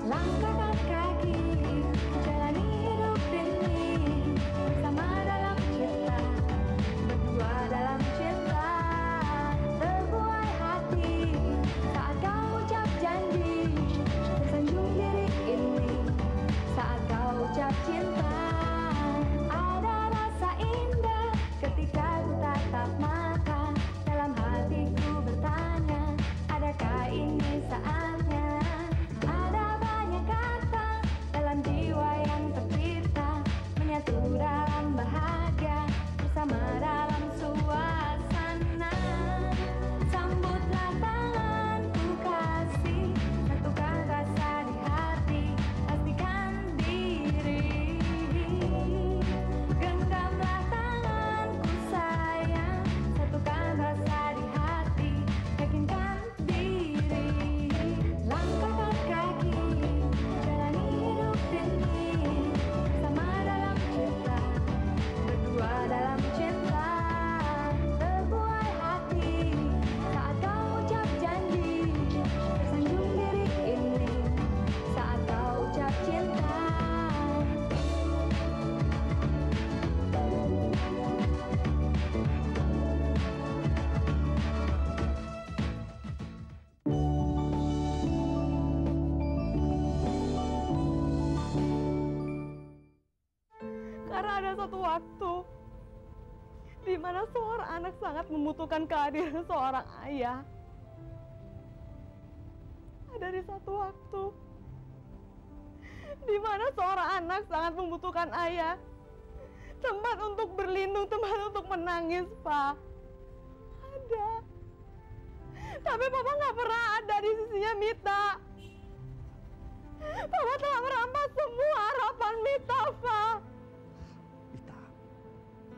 Langkahkan kaki, jalani hidup ini bersama dalam cinta, berdua dalam cinta. Terbuai hati saat kau ucap janji, tersanjung diri ini saat kau ucap cinta. Ada rasa indah ketika ku tatap mata, dalam hatiku bertanya, adakah ini saatnya? Ada banyak kata dalam jiwa yang tercipta, menyatu dalam bahagia, bersama dalam suasana. Sambutlah tanganku kasih, satukan rasa di hati, pastikan diri. Genggamlah tanganku sayang, satukan rasa di hati, yakinkan diri. Langkahkan kaki, jalani hidup ini bersama dalam cinta, berdua dalam cinta. Terbuai hati saat kau ucap janji, tersanjung diri ini saat kau ucap cinta. Karena ada satu waktu di mana seorang anak sangat membutuhkan kehadiran seorang ayah. Ada di satu waktu di mana seorang anak sangat membutuhkan ayah, tempat untuk berlindung, tempat untuk menangis, Pak. Ada. Tapi Papa nggak pernah ada di sisinya Mita. Papa telah merampas semua harapan Mita, Pak.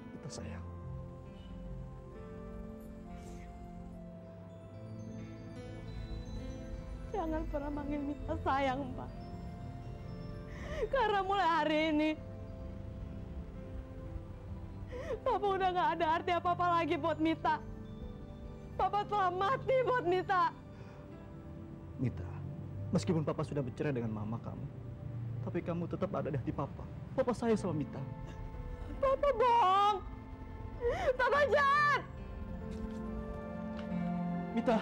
Mita sayang. Jangan pernah manggil Mita sayang, Pak. Karena mulai hari ini, Papa udah gak ada arti apa-apa lagi buat Mita. Papa telah mati buat Mita. Mita, meskipun Papa sudah bercerai dengan mama kamu, tapi kamu tetap ada di hati Papa. Papa sayang sama Mita. Papa bohong. Papa jahat. Mita.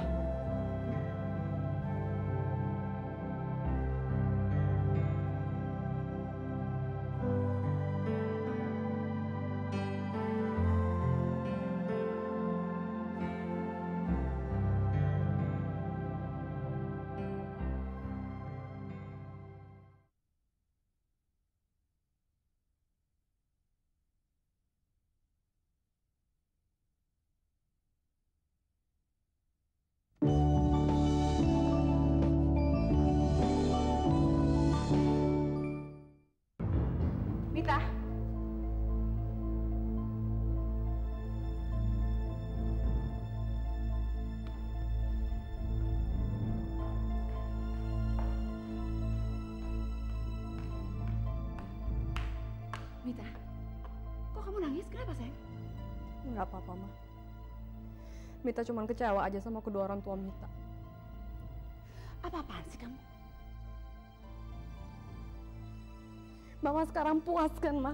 Mita. Mita, kok kamu nangis? Kenapa, sayang? Nggak apa-apa, Ma. Mita cuma kecewa aja sama kedua orang tua Mita. Apa-apaan sih kamu? Mama sekarang puas kan, Ma?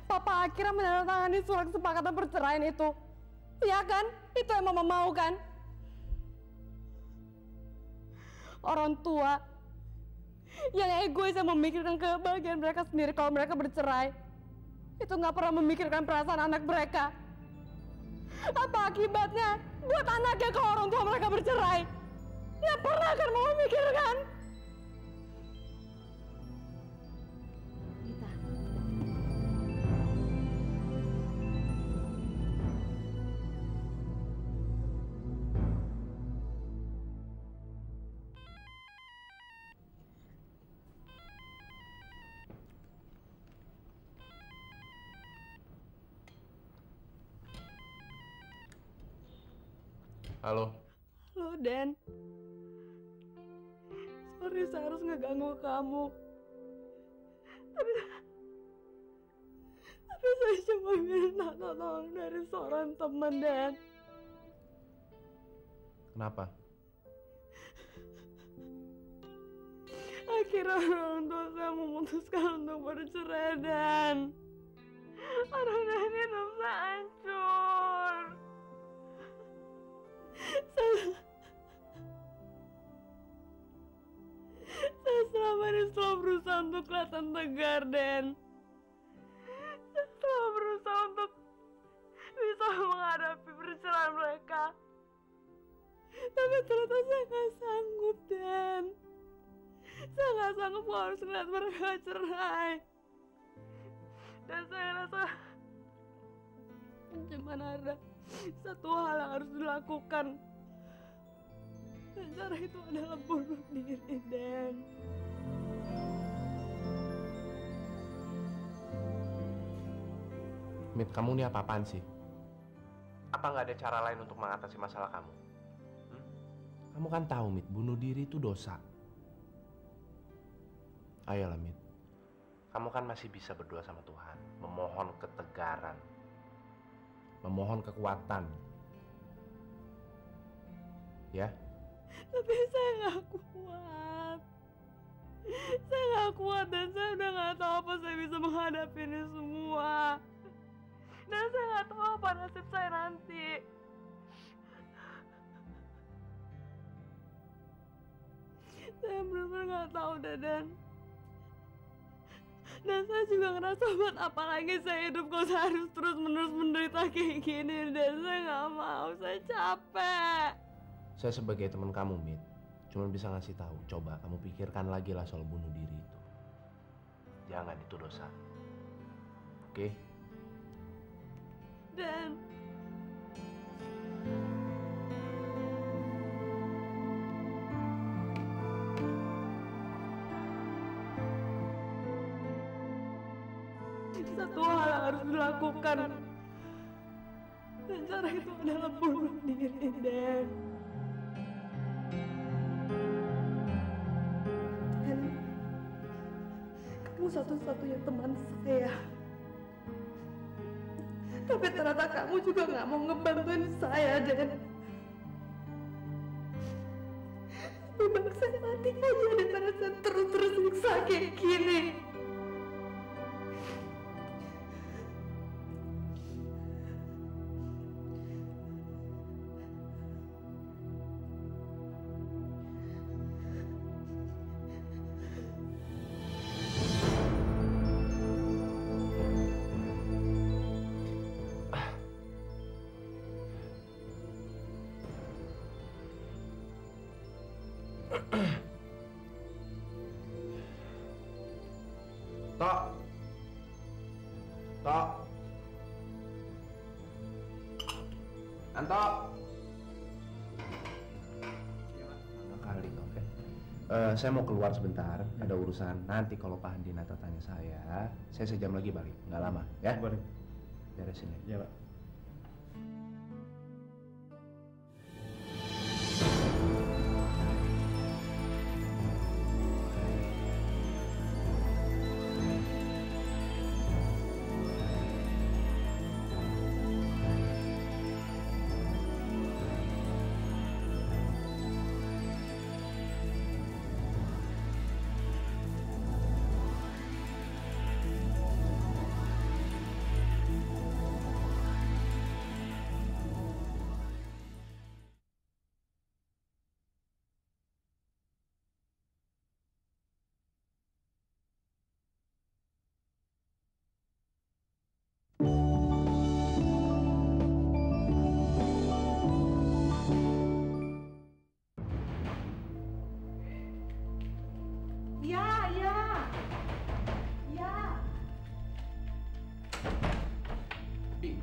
Papa akhirnya menandatangani surat kesepakatan perceraian itu. Iya kan? Itu yang Mama mau kan? Orang tua yang egois yang memikirkan kebahagiaan mereka sendiri kalau mereka bercerai, itu nggak pernah memikirkan perasaan anak mereka. Apa akibatnya buat anaknya kalau orang tua mereka bercerai? Nggak pernah kan mau memikirkan. Mita. Halo. Halo, Den. Sorry, saya harus ngeganggu kamu. Tapi saya cuma minta tolong dari seorang teman, Den. Kenapa? Akhirnya orang tua saya memutuskan untuk bercerai dan hidup saya hancur. Saya selama ini selalu berusaha untuk kelihatan tegar dan saya selalu berusaha untuk bisa menghadapi perceraian mereka. Tapi ternyata saya nggak sanggup dan saya nggak sanggup harus ngeliat mereka cerai. Dan saya rasa cuma ada satu hal yang harus dilakukan. Dan cara itu adalah bunuh diri, Dan. Mit, kamu ini apa-apaan sih? Apa nggak ada cara lain untuk mengatasi masalah kamu? Kamu kan tahu, Mit, bunuh diri itu dosa. Ayolah, Mit. Kamu kan masih bisa berdoa sama Tuhan, memohon ketegaran, memohon kekuatan. Ya? Tapi saya nggak kuat. Saya nggak kuat dan saya udah nggak tahu apa saya bisa menghadapi ini semua. Dan saya nggak tahu apa nasib saya nanti. Saya benar-benar nggak tahu, Dadan. Dan saya juga ngerasa buat apa lagi saya hidup kalau saya harus terus-menerus menderita kayak gini. Dan saya nggak mau, saya capek. Saya sebagai teman kamu, Mit, cuma bisa ngasih tahu. Coba kamu pikirkan lagi lah soal bunuh diri itu. Jangan, itu dosa. Oke? Dan satu hal yang harus dilakukan. Dan cara itu adalah bunuh diri, Dan. Dan kamu satu-satunya teman saya. Tapi ternyata kamu juga nggak mau ngebantuin saya, Dan. Lebih baik saya mati aja daripada saya terus-terus siksa kayak gini. Tok. Tok. Anto. Kali, oke. Saya mau keluar sebentar, ada urusan. Nanti kalau Pak Handinata tanya saya sejam lagi balik, nggak lama, ya? Boleh. Beresin ya. Iya, Pak.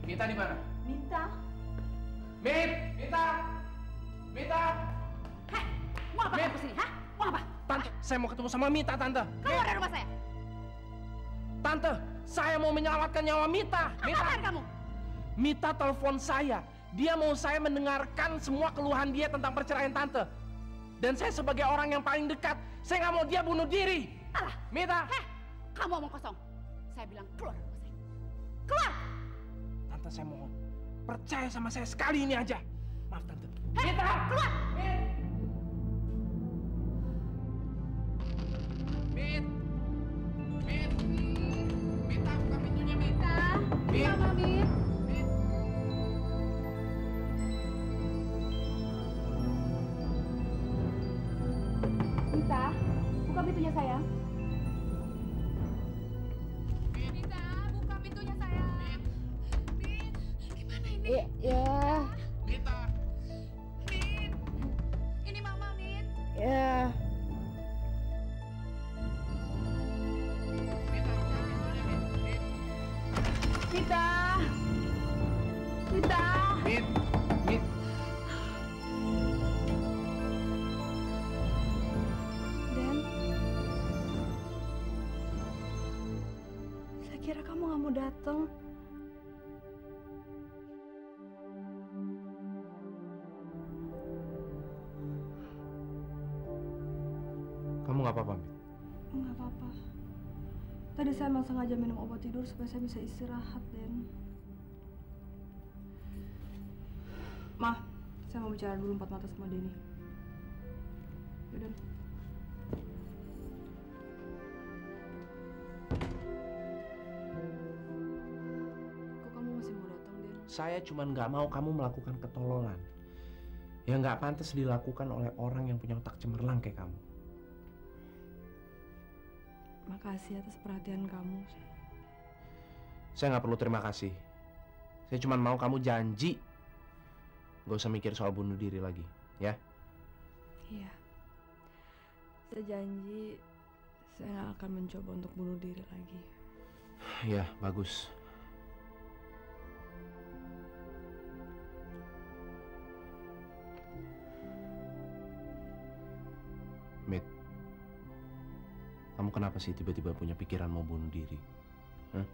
Mita di mana? Mita? Mita! Hei, mau apa kamu kesini, hah? Mau apa? Tante, saya mau ketemu sama Mita, Tante. Keluar dari rumah saya. Tante, saya mau menyelamatkan nyawa Mita. Apaan kamu? Mita telepon saya. Dia mau saya mendengarkan semua keluhan dia tentang perceraian Tante. Dan saya sebagai orang yang paling dekat, saya nggak mau dia bunuh diri. Alah, Mita! heh, kamu omong kosong. Saya bilang keluar dari rumah saya. Keluar! Tante, saya mohon. Percaya sama saya sekali ini aja. Maaf, Tante. Hei, Mita! keluar! Mita, buka pintunya sayang. Mita, buka pintunya sayang. Mit, gimana ini? Ya. Mita. Mit, ini Mama, Mit. Ya. Mita. Mita. Mit. Mit. Dan saya kira kamu nggak mau datang. Kamu nggak apa-apa, Mit? Nggak apa-apa. Tadi saya emang sengaja minum obat tidur supaya saya bisa istirahat, Den. Ma, saya mau bicara dulu empat mata sama Denny. Yaudah. Kok kamu masih mau datang, Den? Saya cuma nggak mau kamu melakukan ketololan yang nggak pantas dilakukan oleh orang yang punya otak cemerlang kayak kamu. Makasih atas perhatian kamu. Saya nggak perlu terima kasih. Saya cuma mau kamu janji nggak usah mikir soal bunuh diri lagi, ya? Iya. Saya janji saya nggak akan mencoba untuk bunuh diri lagi. Ya, bagus. Mit, kamu kenapa sih tiba-tiba punya pikiran mau bunuh diri? Hah?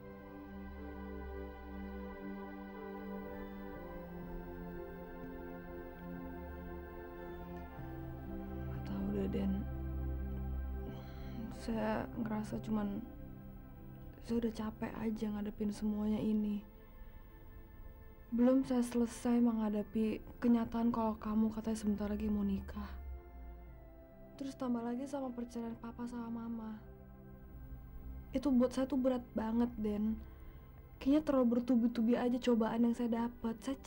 Gak tahu deh, Den. Saya ngerasa saya udah capek aja ngadepin semuanya ini. Belum saya selesai menghadapi kenyataan kalau kamu katanya sebentar lagi mau nikah. Terus tambah lagi sama perceraian papa sama mama. Itu buat saya tuh berat banget, Den. Kayaknya terlalu bertubi-tubi aja cobaan yang saya dapat. Saya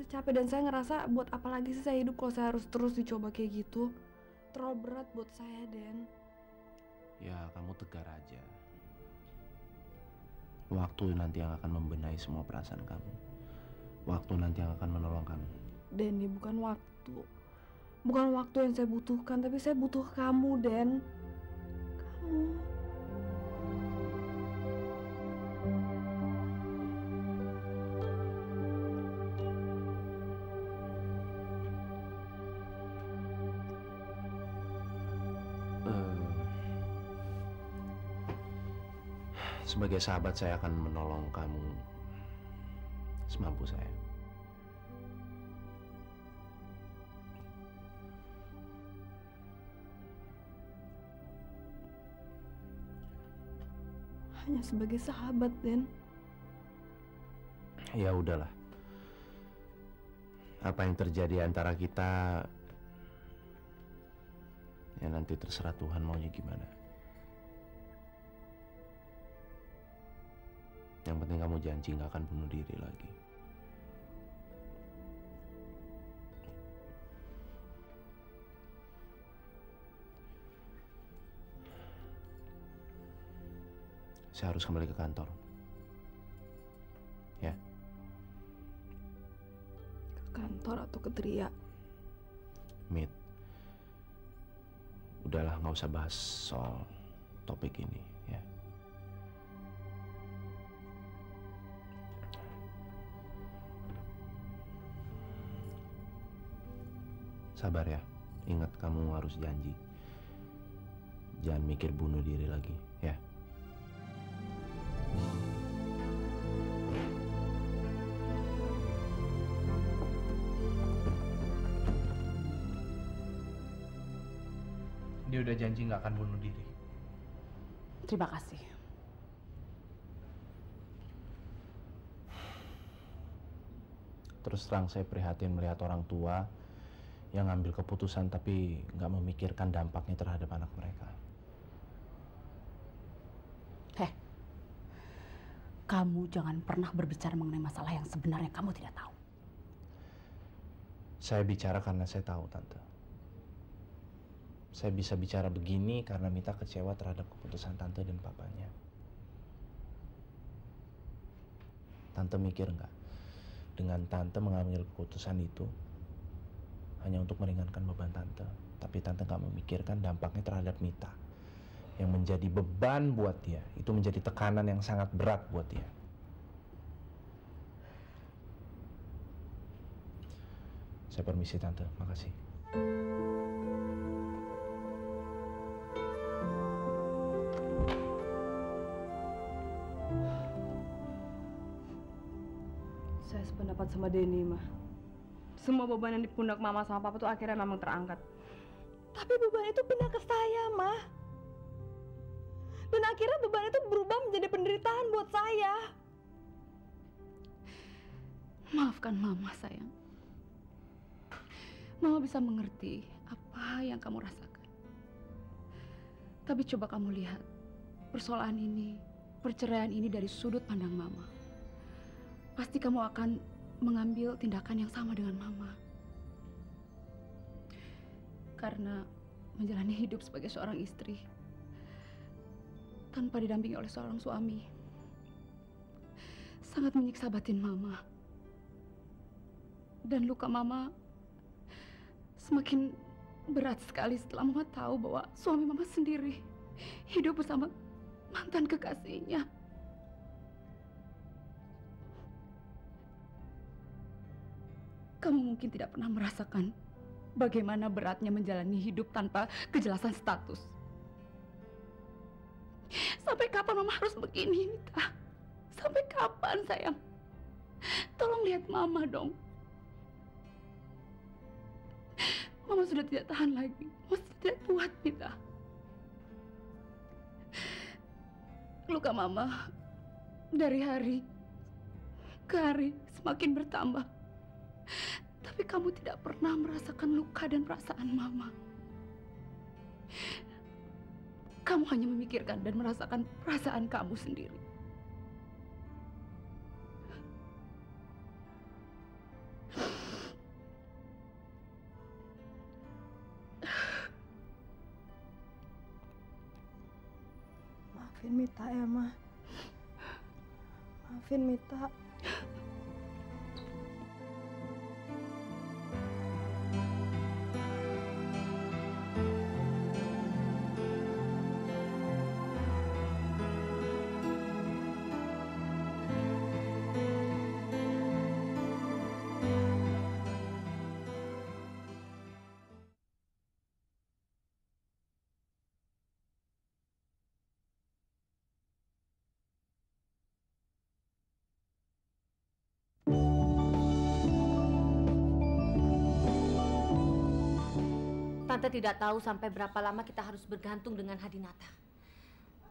capek dan saya ngerasa buat apa lagi sih saya hidup kalau saya harus terus dicoba kayak gitu. Terlalu berat buat saya, Den. Ya, kamu tegar aja. Waktu nanti yang akan membenahi semua perasaan kamu. Waktu nanti yang akan menolong kamu. Den, ini bukan waktu. Bukan waktu yang saya butuhkan, tapi saya butuh kamu, Den. Kamu. Sebagai sahabat saya akan menolong kamu semampu saya. Hanya sebagai sahabat, Den. Ya udahlah. Apa yang terjadi antara kita, ya nanti terserah Tuhan maunya gimana. Yang penting kamu janji nggak akan bunuh diri lagi. Saya harus kembali ke kantor. Ya. Ke kantor atau ke Tria? Mit. Udahlah, nggak usah bahas soal topik ini, ya. Sabar ya. Ingat, kamu harus janji. Jangan mikir bunuh diri lagi, ya. Dia udah janji nggak akan bunuh diri. Terima kasih. Terus terang saya prihatin melihat orang tua yang ngambil keputusan tapi nggak memikirkan dampaknya terhadap anak mereka. Kamu jangan pernah berbicara mengenai masalah yang sebenarnya kamu tidak tahu. Saya bicara karena saya tahu, Tante. Saya bisa bicara begini karena Mita kecewa terhadap keputusan Tante dan papanya. Tante mikir nggak, dengan Tante mengambil keputusan itu hanya untuk meringankan beban Tante, tapi Tante nggak memikirkan dampaknya terhadap Mita yang menjadi beban buat dia. Itu menjadi tekanan yang sangat berat buat dia. Saya permisi Tante, makasih. Saya sependapat sama Denny, mah. Semua beban yang di pundak mama sama papa tuh akhirnya memang terangkat. Tapi beban itu pindah ke saya, mah. Dan akhirnya beban itu berubah menjadi penderitaan buat saya. Maafkan Mama, sayang. Mama bisa mengerti apa yang kamu rasakan. Tapi coba kamu lihat persoalan ini, perceraian ini dari sudut pandang Mama. Pasti kamu akan mengambil tindakan yang sama dengan Mama. Karena menjalani hidup sebagai seorang istri tanpa didampingi oleh seorang suami sangat menyiksa batin Mama. Dan luka Mama semakin berat sekali setelah Mama tahu bahwa suami Mama sendiri hidup bersama mantan kekasihnya. Kamu mungkin tidak pernah merasakan bagaimana beratnya menjalani hidup tanpa kejelasan status. Sampai kapan Mama harus begini, Mita? Sampai kapan, sayang? Tolong lihat Mama dong. Mama sudah tidak tahan lagi. Mama sudah tidak kuat, Mita. Luka Mama dari hari ke hari semakin bertambah. Tapi kamu tidak pernah merasakan luka dan perasaan Mama. Kamu hanya memikirkan dan merasakan perasaan kamu sendiri. Maafin Mita ya, Ma. Maafin Mita. Tante tidak tahu sampai berapa lama kita harus bergantung dengan Hadinata.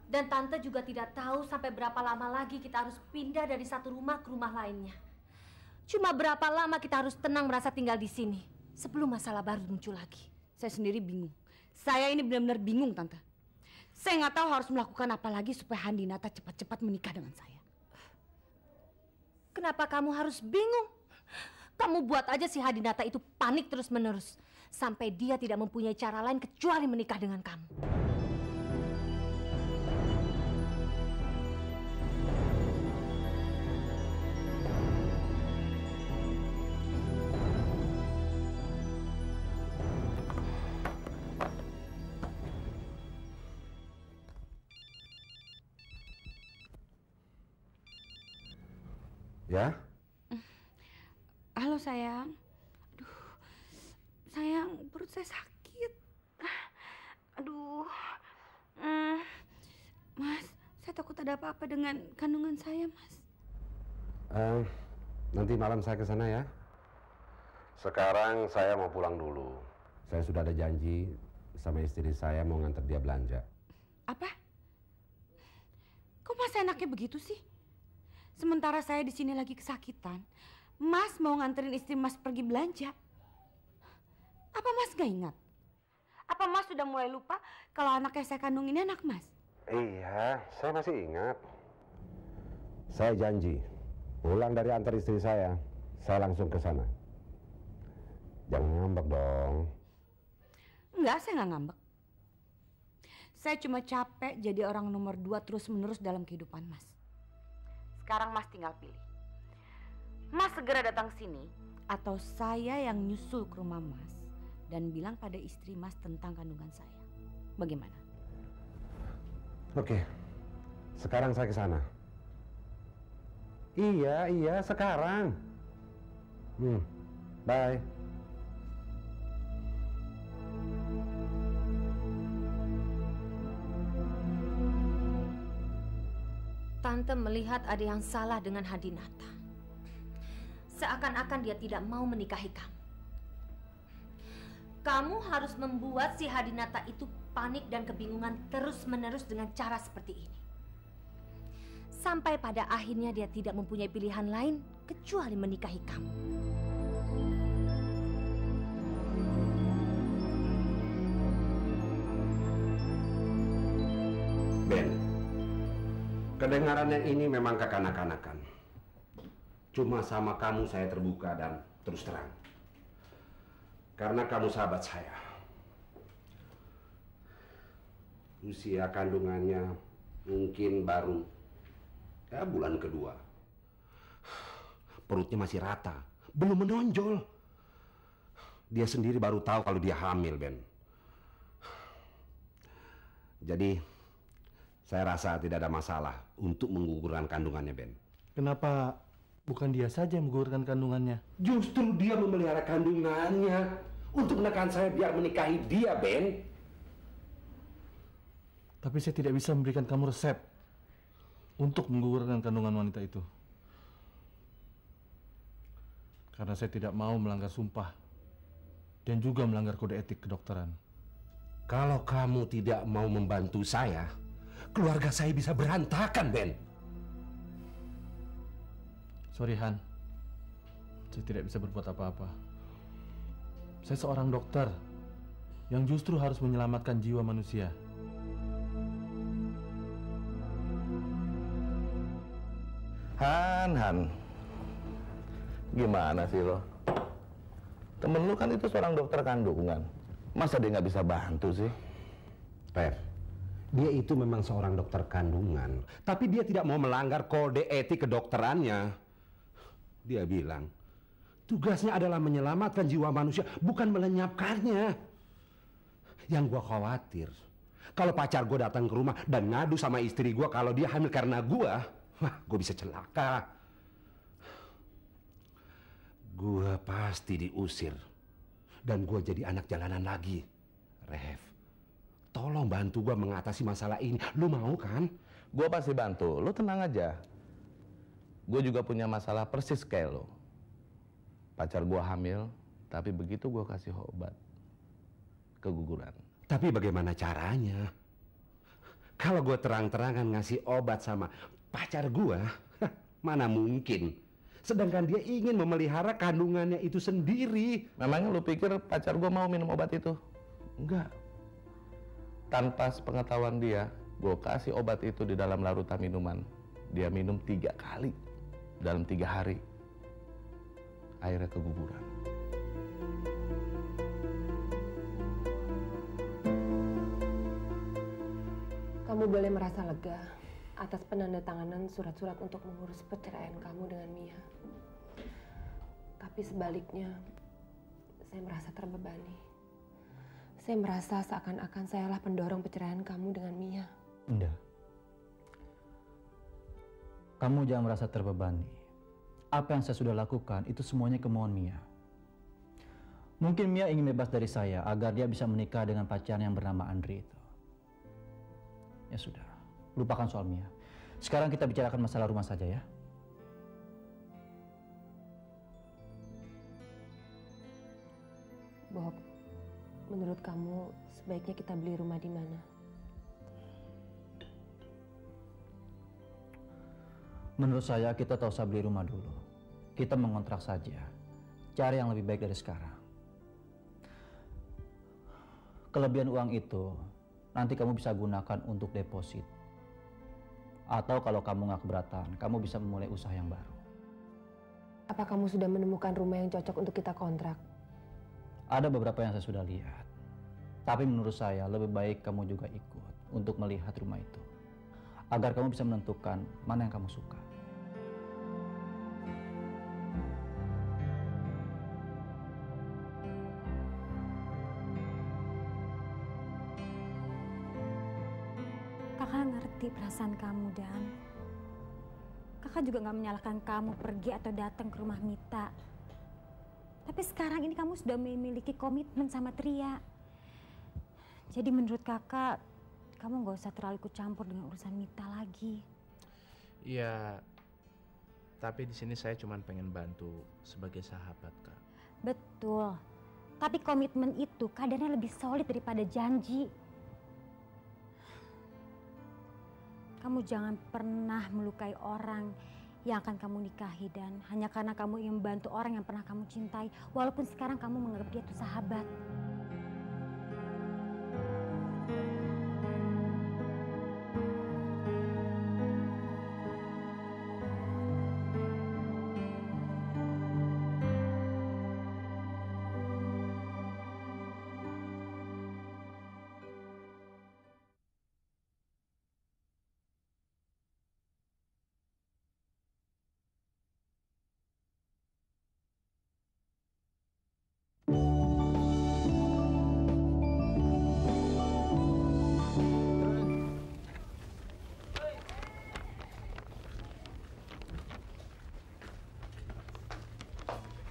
Dan Tante juga tidak tahu sampai berapa lama lagi kita harus pindah dari satu rumah ke rumah lainnya. Cuma berapa lama kita harus tenang merasa tinggal di sini sebelum masalah baru muncul lagi. Saya sendiri bingung. Saya ini benar-benar bingung, Tante. Saya nggak tahu harus melakukan apa lagi supaya Hadinata cepat-cepat menikah dengan saya. Kenapa kamu harus bingung? Kamu buat aja si Hadinata itu panik terus-menerus. Sampai dia tidak mempunyai cara lain kecuali menikah dengan kamu. Ya? Halo, sayang. Sayang, perut saya sakit. Aduh. Mas, saya takut ada apa-apa dengan kandungan saya, Mas. Nanti malam saya ke sana ya. Sekarang saya mau pulang dulu. Saya sudah ada janji sama istri saya mau nganter dia belanja. Apa? Kok Mas enaknya begitu sih? Sementara saya di sini lagi kesakitan, Mas mau nganterin istri Mas pergi belanja. Apa Mas gak ingat? Apa Mas sudah mulai lupa kalau anak yang saya kandung ini anak Mas? Iya, saya masih ingat. Saya janji, pulang dari antar istri saya langsung ke sana. Jangan ngambek dong. Enggak, saya nggak ngambek. Saya cuma capek jadi orang nomor 2 terus-menerus dalam kehidupan Mas. Sekarang Mas tinggal pilih. Mas segera datang sini atau saya yang nyusul ke rumah Mas dan bilang pada istri Mas tentang kandungan saya. Bagaimana? Oke, sekarang saya ke sana. Iya, sekarang. Bye. Tante melihat ada yang salah dengan Hadinata. Seakan-akan dia tidak mau menikahi kamu. Kamu harus membuat si Hadinata itu panik dan kebingungan terus-menerus dengan cara seperti ini. Sampai pada akhirnya dia tidak mempunyai pilihan lain kecuali menikahi kamu. Ben, kedengarannya ini memang kekanak-kanakan. Cuma sama kamu saya terbuka dan terus terang. Karena kamu sahabat saya. Usia kandungannya mungkin baru bulan kedua. Perutnya masih rata, belum menonjol. Dia sendiri baru tahu kalau dia hamil, Ben. Jadi saya rasa tidak ada masalah untuk menggugurkan kandungannya, Ben. Kenapa bukan dia saja yang menggugurkan kandungannya? Justru dia memelihara kandungannya untuk menekan saya biar menikahi dia, Ben. Tapi saya tidak bisa memberikan kamu resep untuk menggugurkan kandungan wanita itu. Karena saya tidak mau melanggar sumpah dan juga melanggar kode etik kedokteran. Kalau kamu tidak mau membantu saya, keluarga saya bisa berantakan, Ben. Sorry, Han. Saya tidak bisa berbuat apa-apa. Saya seorang dokter yang justru harus menyelamatkan jiwa manusia. Han. Gimana sih lo? Temen lu kan itu seorang dokter kandungan. Masa dia nggak bisa bantu sih? Rev, dia itu memang seorang dokter kandungan. Tapi dia tidak mau melanggar kode etik kedokterannya. Dia bilang, tugasnya adalah menyelamatkan jiwa manusia, bukan melenyapkannya. Yang gua khawatir, kalau pacar gua datang ke rumah dan ngadu sama istri gua kalau dia hamil karena gua, wah, gua bisa celaka. Gua pasti diusir. Dan gua jadi anak jalanan lagi. Rev, tolong bantu gua mengatasi masalah ini. Lu mau kan? Gua pasti bantu. Lu tenang aja. Gue juga punya masalah persis kayak lo. Pacar gue hamil, tapi begitu gue kasih obat, keguguran. Tapi bagaimana caranya? Kalau gue terang-terangan ngasih obat sama pacar gue, mana mungkin. Sedangkan dia ingin memelihara kandungannya itu sendiri. Memangnya lu pikir pacar gue mau minum obat itu? Enggak. Tanpa sepengetahuan dia, gue kasih obat itu di dalam larutan minuman. Dia minum 3 kali. Dalam 3 hari, akhirnya keguguran. Kamu boleh merasa lega atas penandatanganan surat-surat untuk mengurus perceraian kamu dengan Mia. Tapi sebaliknya, saya merasa terbebani. Saya merasa seakan-akan sayalah pendorong perceraian kamu dengan Mia. Enggak. Kamu jangan merasa terbebani. Apa yang saya sudah lakukan itu semuanya kemauan Mia. Mungkin Mia ingin bebas dari saya agar dia bisa menikah dengan pacarnya yang bernama Andri itu. Ya sudah, lupakan soal Mia. Sekarang kita bicarakan masalah rumah saja ya. Bob, menurut kamu sebaiknya kita beli rumah di mana? Menurut saya kita tak usah beli rumah dulu. Kita mengontrak saja. Cari yang lebih baik dari sekarang. Kelebihan uang itu nanti kamu bisa gunakan untuk deposit. Atau kalau kamu nggak keberatan, kamu bisa memulai usaha yang baru. Apa kamu sudah menemukan rumah yang cocok untuk kita kontrak? Ada beberapa yang saya sudah lihat. Tapi menurut saya lebih baik kamu juga ikut. untuk melihat rumah itu, agar kamu bisa menentukan mana yang kamu suka. Kakak ngerti perasaan kamu, Dan. Kakak juga nggak menyalahkan kamu pergi atau datang ke rumah Mita. Tapi sekarang ini kamu sudah memiliki komitmen sama Tria. Jadi menurut kakak, kamu nggak usah terlalu ikut campur dengan urusan Mita lagi. Iya, tapi di sini saya cuma pengen bantu sebagai sahabat, Kak. Betul. Tapi komitmen itu kadarnya lebih solid daripada janji. Kamu jangan pernah melukai orang yang akan kamu nikahi, Dan hanya karena kamu ingin membantu orang yang pernah kamu cintai, walaupun sekarang kamu menganggap dia itu sahabat.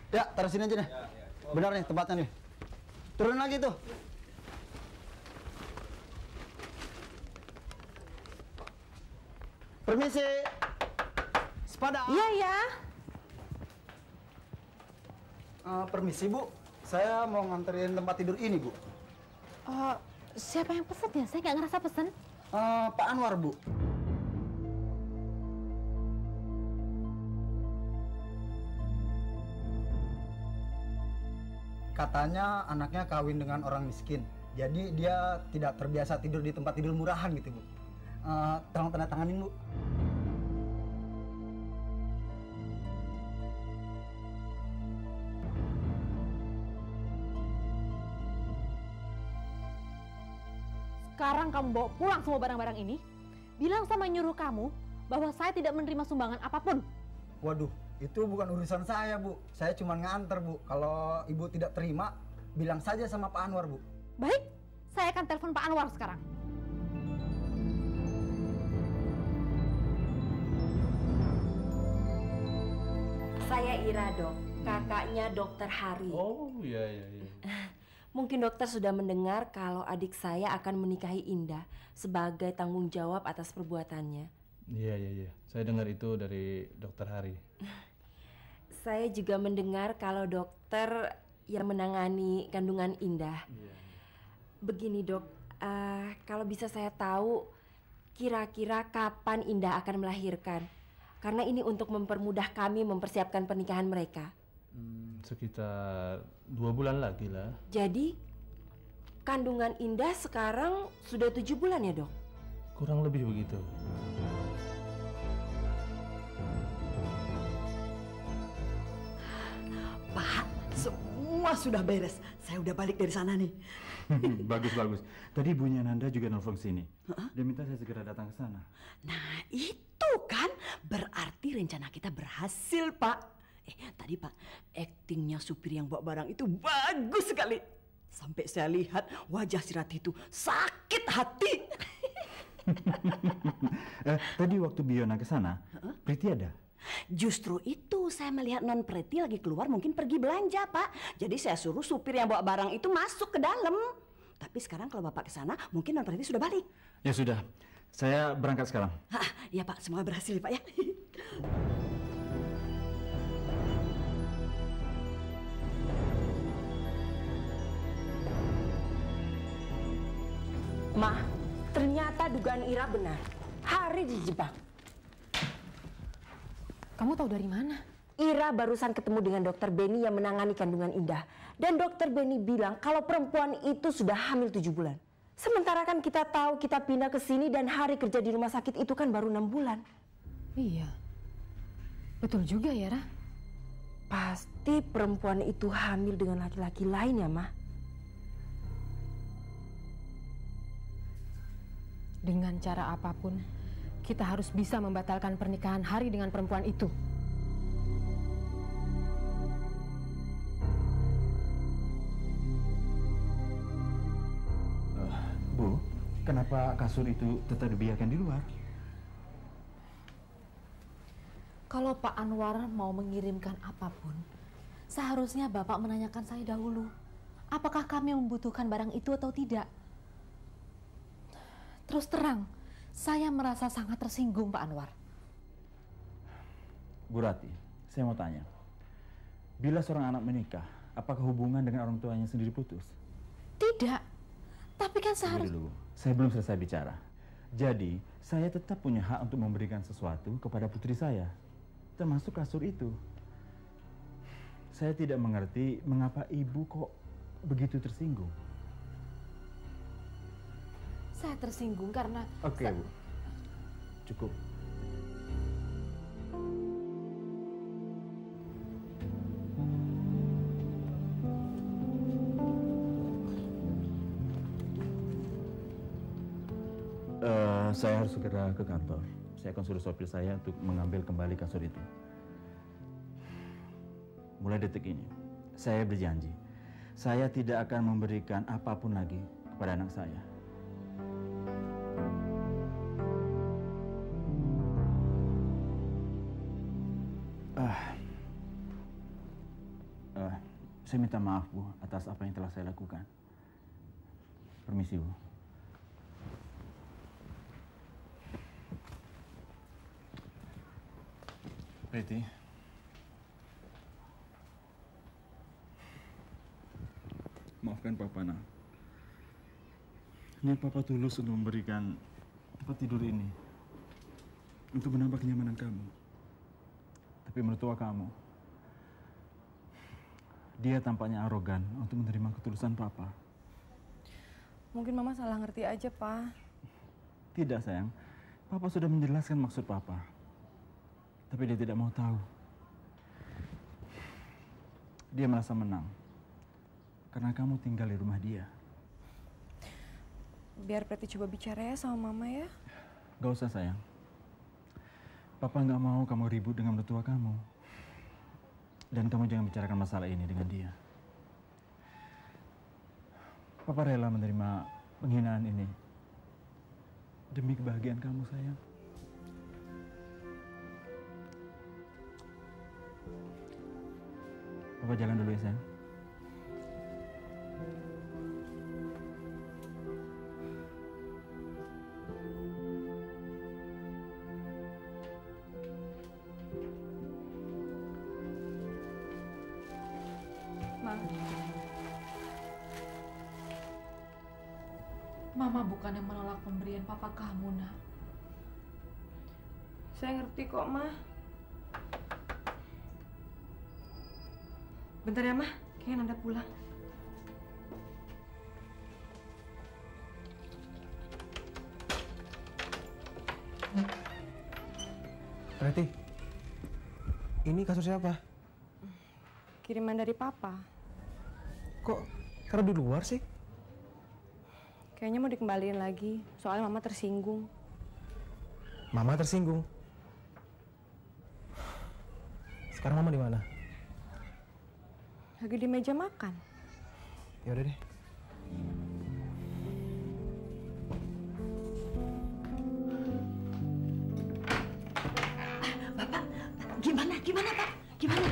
Ya, taruh sini aja nih. Benar nih tempatnya nih. Turun lagi tuh. Permisi. Sepada. Iya, ya. Permisi, Bu. Saya mau nganterin tempat tidur ini, Bu. Siapa yang pesen ya? Saya nggak ngerasa pesen. Pak Anwar, Bu. Katanya anaknya kawin dengan orang miskin. Jadi dia tidak terbiasa tidur di tempat tidur murahan gitu, Bu. Tolong tanda tanganin, Bu. Sekarang kamu bawa pulang semua barang-barang ini. Bilang sama nyuruh kamu bahwa saya tidak menerima sumbangan apapun. Waduh, itu bukan urusan saya, Bu. Saya cuma nganter, Bu. Kalau Ibu tidak terima, bilang saja sama Pak Anwar, Bu. Baik, saya akan telepon Pak Anwar sekarang. Saya Ira, Dok. Kakaknya Dokter Hari. Oh, iya. Mungkin dokter sudah mendengar kalau adik saya akan menikahi Indah sebagai tanggung jawab atas perbuatannya. Iya. Saya dengar itu dari Dokter Hari. Saya juga mendengar kalau dokter yang menangani kandungan Indah. Iya. Begini, Dok, kalau bisa saya tahu kira-kira kapan Indah akan melahirkan? Karena ini untuk mempermudah kami mempersiapkan pernikahan mereka. Sekitar 2 bulan lagi lah. Jadi kandungan Indah sekarang sudah 7 bulan ya, Dok? Kurang lebih begitu. Pak, semua sudah beres. Saya udah balik dari sana nih. Bagus. Tadi ibunya Nanda juga nelfon sini. Dia minta saya segera datang ke sana. Nah, itu kan berarti rencana kita berhasil, Pak. Tadi Pak, aktingnya supir yang bawa barang itu bagus sekali. Sampai saya lihat wajah si Rati itu sakit hati. Tadi waktu Biona ke sana, Priti ada? Justru itu saya melihat Non Preti lagi keluar mungkin pergi belanja, Pak. Jadi saya suruh supir yang bawa barang itu masuk ke dalam. Tapi sekarang kalau Bapak ke sana, mungkin Non Preti sudah balik. Ya sudah, saya berangkat sekarang. Iya Pak, semoga berhasil ya Pak ya. Ma, ternyata dugaan Ira benar. Hari dijebak. Kamu tahu dari mana? Ira barusan ketemu dengan dokter Beni yang menangani kandungan Indah. Dan dokter Beni bilang kalau perempuan itu sudah hamil 7 bulan. Sementara kan kita tahu kita pindah ke sini dan hari kerja di rumah sakit itu kan baru 6 bulan. Iya, betul juga ya, Ra. Pasti perempuan itu hamil dengan laki-laki lain ya, Ma? Dengan cara apapun, kita harus bisa membatalkan pernikahan Hari dengan perempuan itu. Bu, kenapa kasur itu tetap dibiarkan di luar? Kalau Pak Anwar mau mengirimkan apapun, seharusnya Bapak menanyakan saya dahulu. Apakah kami membutuhkan barang itu atau tidak? Terus terang, saya merasa sangat tersinggung, Pak Anwar. Bu Rati, saya mau tanya. Bila seorang anak menikah, apakah hubungan dengan orang tuanya sendiri putus? Tidak. Tapi kan seharusnya... Dulu, saya belum selesai bicara. Jadi, saya tetap punya hak untuk memberikan sesuatu kepada putri saya. Termasuk kasur itu. Saya tidak mengerti mengapa ibu kok begitu tersinggung. Saya tersinggung karena... Oke, Bu. Cukup. Saya harus segera ke kantor. Saya akan suruh sopir saya untuk mengambil kembali kasur itu. Mulai detik ini, saya berjanji, saya tidak akan memberikan apapun lagi kepada anak saya. Saya minta maaf, Bu, atas apa yang telah saya lakukan. Permisi, Bu. Priti. Maafkan Papa, Nak. Niat Papa tulus untuk memberikan tempat tidur ini untuk menambah kenyamanan kamu. Tapi mertua kamu, dia tampaknya arogan untuk menerima ketulusan Papa. Mungkin Mama salah ngerti aja, Pak. Tidak, sayang. Papa sudah menjelaskan maksud Papa. Tapi dia tidak mau tahu. Dia merasa menang karena kamu tinggal di rumah dia. Biar Preti coba bicara ya sama Mama ya. Gak usah, sayang. Papa nggak mau kamu ribut dengan mertua kamu. Dan kamu jangan bicarakan masalah ini dengan dia. Papa rela menerima penghinaan ini demi kebahagiaan kamu, sayang. Papa jalan dulu ya, sayang. Mama bukan yang menolak pemberian papa kamu, Nak. Saya ngerti kok, Ma. Bentar ya, Ma. Kayaknya Nanda pulang. Preti, ini kasur siapa? Kiriman dari Papa. Kok taruh di luar sih? Kayaknya mau dikembaliin lagi, soalnya Mama tersinggung. Mama tersinggung? Sekarang Mama di mana? Lagi di meja makan. Ya udah deh. Bapak, gimana Pak? Gimana?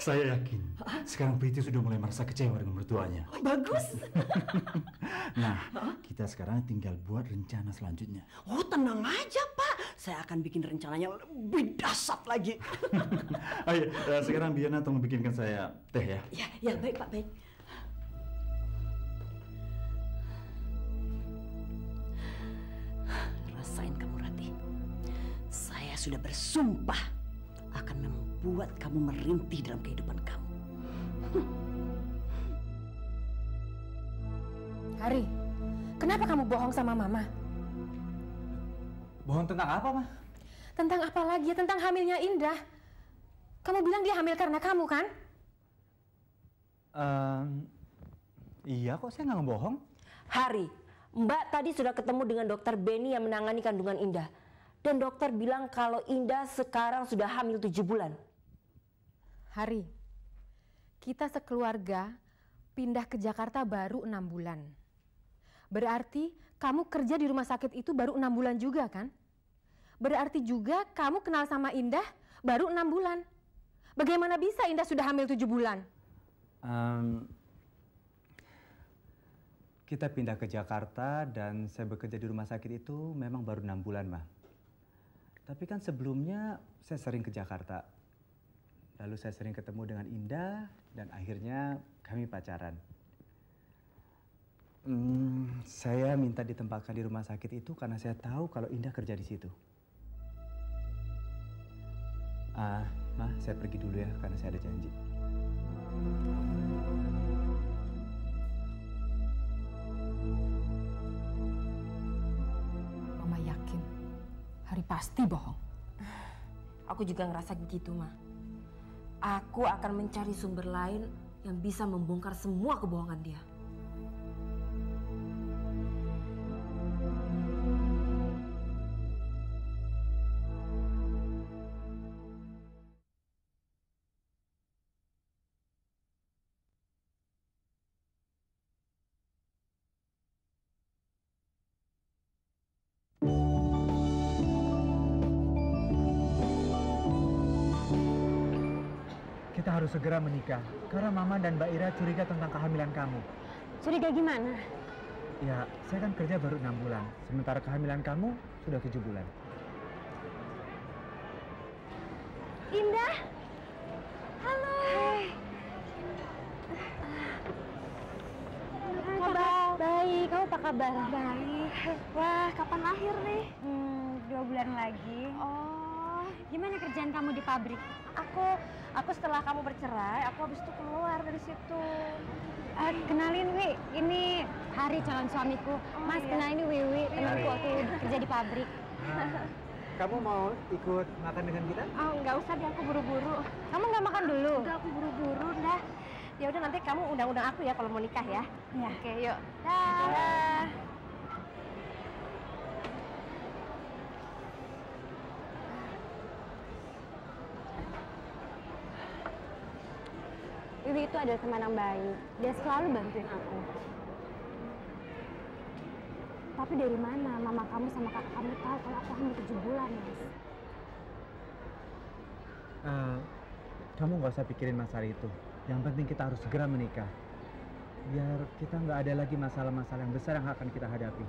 Saya yakin sekarang Priti sudah mulai merasa kecewa dengan mertuanya. Oh, bagus. Nah, kita sekarang tinggal buat rencana selanjutnya. Oh, tenang aja, Pak. Saya akan bikin rencananya lebih dahsyat lagi. Ayo, sekarang Diana tolong bikinkan saya teh ya. Ya, baik, Pak, baik. Rasain kamu, Rati. Saya sudah bersumpah akan membuat kamu merintih dalam kehidupan kamu. Hari, kenapa kamu bohong sama Mama? Bohong tentang apa, Ma? Tentang apa lagi ya? Tentang hamilnya Indah. Kamu bilang dia hamil karena kamu, kan? Iya kok, saya nggak ngebohong. Hari, Mbak tadi sudah ketemu dengan dokter Benny yang menangani kandungan Indah. Dan dokter bilang kalau Indah sekarang sudah hamil 7 bulan. Hari, kita sekeluarga pindah ke Jakarta baru 6 bulan. Berarti kamu kerja di rumah sakit itu baru 6 bulan juga kan? Berarti juga kamu kenal sama Indah baru 6 bulan. Bagaimana bisa Indah sudah hamil 7 bulan? Kita pindah ke Jakarta dan saya bekerja di rumah sakit itu memang baru 6 bulan, Ma. Tapi kan sebelumnya saya sering ke Jakarta. Lalu saya sering ketemu dengan Indah dan akhirnya kami pacaran. Saya minta ditempatkan di rumah sakit itu karena saya tahu kalau Indah kerja di situ. Ma, saya pergi dulu ya karena saya ada janji. Mama yakin Hari pasti bohong. Aku juga ngerasa begitu, Ma. Aku akan mencari sumber lain yang bisa membongkar semua kebohongan dia. Kita harus segera menikah, karena Mama dan Mbak Ira curiga tentang kehamilan kamu. Curiga gimana? Ya, saya kan kerja baru 6 bulan, sementara kehamilan kamu sudah 7 bulan. Indah? Halo. Hai. Kabar? Baik, kamu apa kabar? Baik. Wah, kapan lahir nih? 2 bulan lagi. Oh, gimana kerjaan kamu di pabrik? Aku setelah kamu bercerai, aku habis itu keluar dari situ. Kenalin Wi, ini Hari calon suamiku. Mas, iya. kenalin ini Wiwi, temanku waktu kerja di pabrik. Kamu mau ikut makan dengan kita? Oh, nggak usah deh, aku buru-buru. Kamu nggak makan dulu? Udah, aku buru-buru dah. Ya udah, nanti kamu undang-undang aku ya kalau mau nikah ya. Iya. Oke, yuk. Dah. Wiwi itu adalah teman yang baik. Dia selalu bantuin aku. Tapi dari mana mama kamu sama kakak kamu tahu kalau aku hamil 7 bulan, Mas? Kamu nggak usah pikirin masalah itu. Yang penting kita harus segera menikah. Biar kita nggak ada lagi masalah-masalah yang besar yang akan kita hadapi.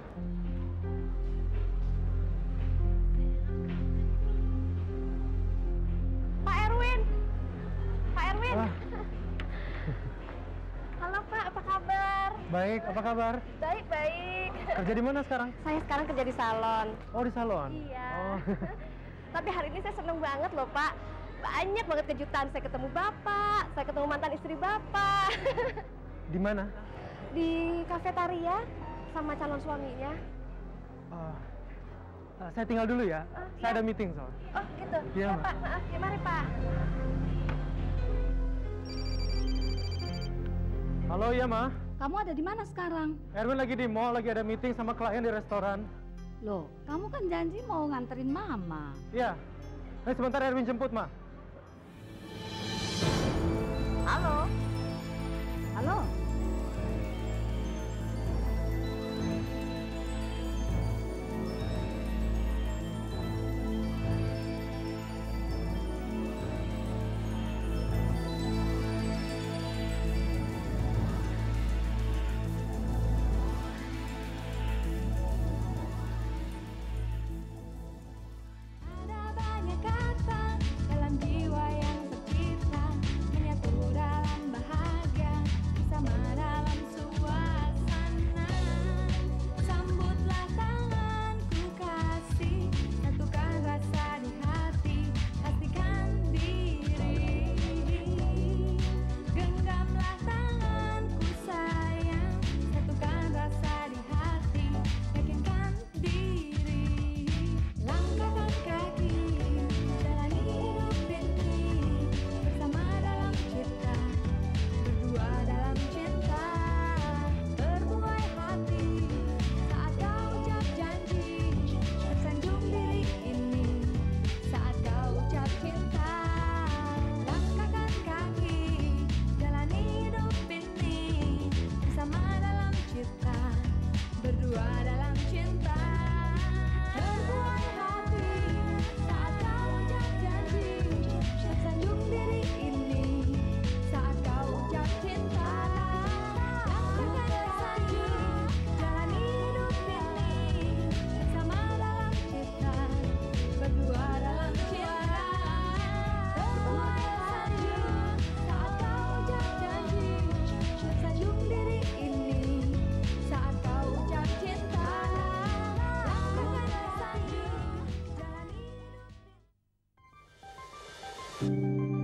Pak Erwin! Pak Erwin! Wah. Halo Pak, apa kabar? Baik, apa kabar? Baik, baik. Kerja di mana sekarang? Saya sekarang kerja di salon. Oh, di salon? Iya. Oh. Tapi hari ini saya seneng banget loh Pak. Banyak banget kejutan. Saya ketemu Bapak, saya ketemu mantan istri Bapak. Di mana? Di kafetaria sama calon suaminya. Saya tinggal dulu ya. Saya iya. ada meeting soalnya. Oh gitu. Iya, Ya, Ma. Pak, maaf. Ya, mari Pak. Halo, iya Ma. Kamu ada di mana sekarang? Erwin lagi di mall, lagi ada meeting sama klien di restoran. Loh, kamu kan janji mau nganterin Mama. Iya. Sebentar Erwin jemput, Ma. Halo? Halo? Ada banyak kata dalam jiwa yang tercipta, menyatu dalam bahagia bersama Pak.